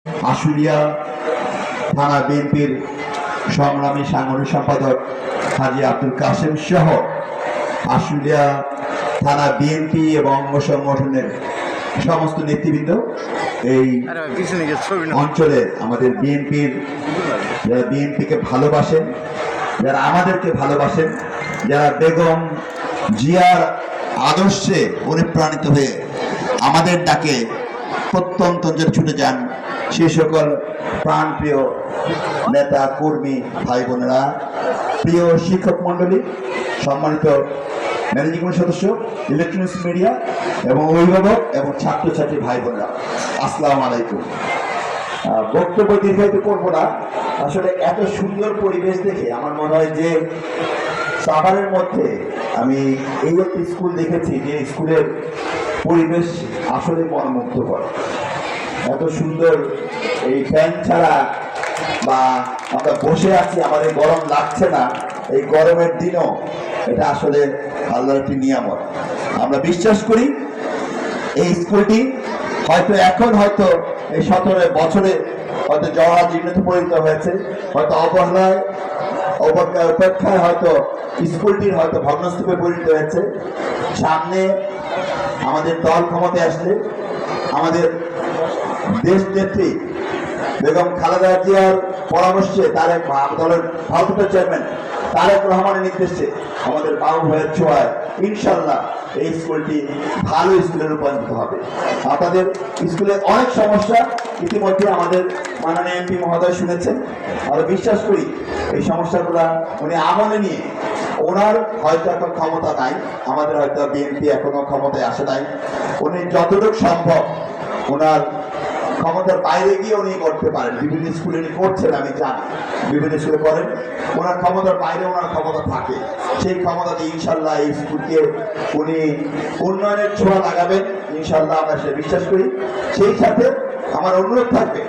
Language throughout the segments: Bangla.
আশুলিয়া থানা বিএনপির সংগ্রামী সাংগঠনিক সম্পাদক হাজী আব্দুল কাসেম সহ আশুলিয়া থানা বিএনপি এবং অঙ্গ সংগঠনের সমস্ত নেতৃবৃন্দ, এই অঞ্চলে আমাদের বিএনপির যারা বিএনপিকে ভালোবাসেন, যারা আমাদেরকে ভালোবাসেন, যারা বেগম জিয়ার আদর্শে অনুপ্রাণিত হয়ে আমাদের ডাকে প্রত্যন্ত অঞ্চলে ছুটে যান, সে সকল প্রাণপ্রিয় নেতা কর্মী ভাই বোনেরা, প্রিয় শিক্ষক মণ্ডলী, সম্মানিত ম্যানেজিং কমিটির সদস্য, ইলেকট্রনিক্স মিডিয়া এবং অভিভাবক এবং ছাত্রছাত্রী ভাই বোনেরা, আসসালামু আলাইকুম। বক্তব্য দীর্ঘায়িত করবো না। আসলে এত সুন্দর পরিবেশ দেখে আমার মনে হয় যে সাভারের মধ্যে আমি এই একটি স্কুল দেখেছি যে স্কুলের পরিবেশ আসলে মনোমুগ্ধকর। এত সুন্দর এই ফ্যান ছাড়া বা আমরা বসে আছি, আমাদের গরম লাগছে না, এই গরমের দিনও এটা আসলে আল্লাহর একটি নিয়ামত। আমরা বিশ্বাস করি এই স্কুলটি হয়তো এখন হয়তো এই 17 বছরে হয়তো জরাজীর্ণতে পরিণত হয়েছে, হয়তো অবহেলায় উপেক্ষায় হয়তো স্কুলটির হয়তো ভগ্নস্তূপে পরিণত হয়েছে। সামনে আমাদের দল ক্ষমতায় আসলে আমাদের দেশ নেত্রী বেগম খালেদা জিয়ার পরামর্শে তারেক দলের ভারপ্রাপ্ত চেয়ারম্যান তারেক রহমানের নির্দেশে আমাদের বাবু ভাইয়ের ছোঁয়ায় ইনশাল্লাহ এই স্কুলটি ভালো স্কুলে রূপান্তরিত হবে। আপনাদের স্কুলে অনেক সমস্যা ইতিমধ্যে আমাদের মাননীয় এমপি মহোদয় শুনেছেন। আমরা বিশ্বাস করি এই সমস্যাগুলো উনি আমলে নিয়ে, ওনার হয়তো এখন ক্ষমতা নাই, আমাদের হয়তো বিএনপি এখনো ক্ষমতায় আসে নাই, উনি যতটুকু সম্ভব ওনার ক্ষমতার বাইরে গিয়ে উনি করতে পারেন। বিভিন্ন স্কুলে উনি করছেন, আমি জানি বিভিন্ন স্কুলে করেন। ওনার ক্ষমতার বাইরে ওনার ক্ষমতা থাকে, সেই ক্ষমতাতে ইনশাল্লাহ এই স্কুলকে উনি উন্নয়নের ছোঁয়া লাগাবেন ইনশাল্লাহ, আমরা সেটা বিশ্বাস করি। সেই সাথে আমার অনুরোধ থাকবে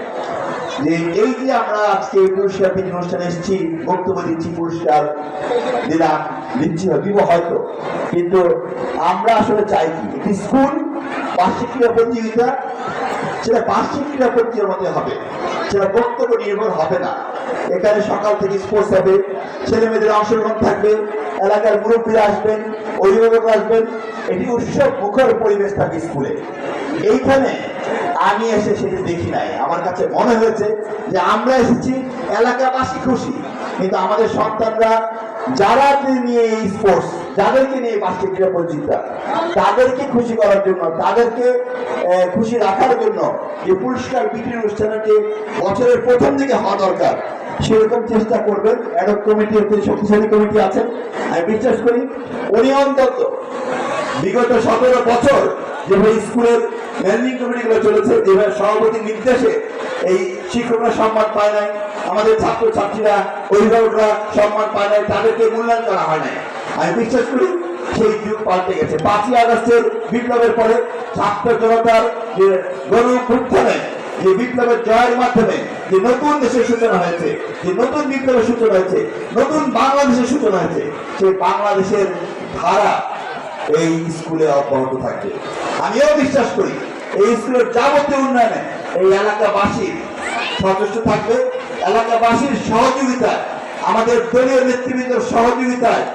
যে এই যে আমরা আজকে পুরস্কার বিতরণ অনুষ্ঠানে এসেছি, বক্তব্য দিচ্ছি, পুরস্কার দিলাম, দিব হয়তো, কিন্তু আমরা আসলে চাই কি একটি স্কুল বার্ষিক ক্রীড়া প্রতিযোগিতা, সেটা বার্ষিক ক্রীড়া প্রতিযোগিতার মধ্যে হবে, সেটা বক্তব্য নির্ভর হবে না। এখানে সকাল থেকে স্পোর্টস হবে, ছেলে মেয়েদের অংশগ্রহণ থাকবে, এলাকার মুরব্বীরা আসবেন, অভিভাবকরা আসবেন, এটি উৎসব মুখর পরিবেশ থাকে স্কুলে। এইখানে আমি এসে সেটি দেখি নাই, আমার কাছে মনে হয়েছে যে আমরা এসেছি এলাকাবাসী খুশি, কিন্তু আমাদের সন্তানরা যারা নিয়ে এই স্পোর্টস, যাদেরকে নিয়ে বার্ষিক ক্রীড়া প্রতিযোগিতা, তাদেরকে খুশি করার জন্য, তাদেরকে খুশি রাখার জন্য যে পুরস্কার বিতরণ অনুষ্ঠানটি বছরের প্রথম দিকে হওয়া দরকার, সেরকম চেষ্টা করবেন। অ্যাডক কমিটি, শক্তিশালী কমিটি আছেন, আমি বিশ্বাস করি উনি অন্তত বিগত 17 বছর যেভাবে স্কুলের ম্যানেজিং কমিটিগুলো চলেছে, যেভাবে সভাপতির নির্দেশে এই শিক্ষকরা সম্মান পায় নাই, আমাদের ছাত্রছাত্রীরা অভিভাবকরা সম্মান পায় নাই, তাদেরকে মূল্যায়ন করা হয় নাই। আমি বিশ্বাস করি সেই যুগ পাল্টে গেছে। 5ই আগস্টের বিপ্লবের পরে ছাত্র জনতার যে গণ-অভ্যুত্থানে, যে বিপ্লবের জয়ের মাধ্যমে যে নতুন দেশের সূচনা হয়েছে, যে নতুন বিপ্লবের সূচনা হয়েছে, নতুন বাংলাদেশের সূচনা হয়েছে, সেই বাংলাদেশের ধারা এই স্কুলে অব্যাহত থাকবে। আমিও বিশ্বাস করি এই স্কুলের যাবতীয় উন্নয়নে এই এলাকাবাসীর সদস্য থাকবে, এলাকাবাসীর সহযোগিতায়, আমাদের দলীয় নেতৃবৃন্দের সহযোগিতায়,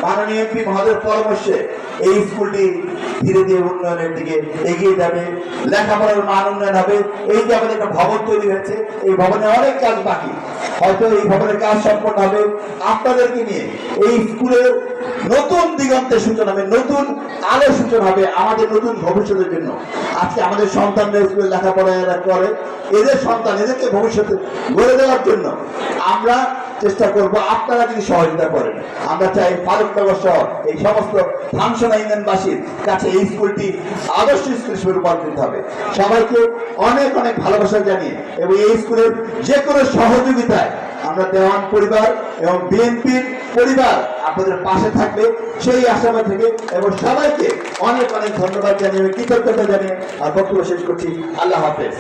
মাননীয় এমপি মহোদয়ের পরামর্শে এই স্কুলটি ধীরে ধীরে উন্নয়নের দিকে এগিয়ে যাবে, লেখাপড়ার মান উন্নয়ন হবে। এই যে আমাদের একটা ভবন তৈরি হয়েছে, এই ভবনে অনেক কাজ বাকি, হয়তো এই ভবনের কাজ সম্পন্ন হবে আপনাদেরকে নিয়ে। এই স্কুলের নতুন দিগন্তের সূচনা হবে, নতুন আলোর সূচনা হবে আমাদের নতুন ভবিষ্যতের জন্য। আজকে আমাদের সন্তানরা স্কুলে লেখাপড়া করে, এদের সন্তান, এদেরকে ভবিষ্যতে গড়ে দেওয়ার জন্য আমরা চেষ্টা করব, আপনারা যদি সহযোগিতা করেন। আমরা চাই ফারুকনগর সহ এই সমস্ত ধামসোনা ইউনিয়নবাসীর কাছে এই স্কুলটি আদর্শ স্কুল হিসেবে রূপান্তরিত হবে। সবাইকে অনেক অনেক ভালোবাসা জানিয়ে এবং এই স্কুলের যে কোনো সহযোগিতায় আমরা দেওয়ান পরিবার এবং বিএনপির পরিবার আপনাদের পাশে থাকবে সেই আশাবাদ থেকে, এবং সবাইকে অনেক অনেক ধন্যবাদ জানিয়ে, কৃতজ্ঞতা জানিয়ে আর বক্তব্য শেষ করছি। আল্লাহ হাফেজ।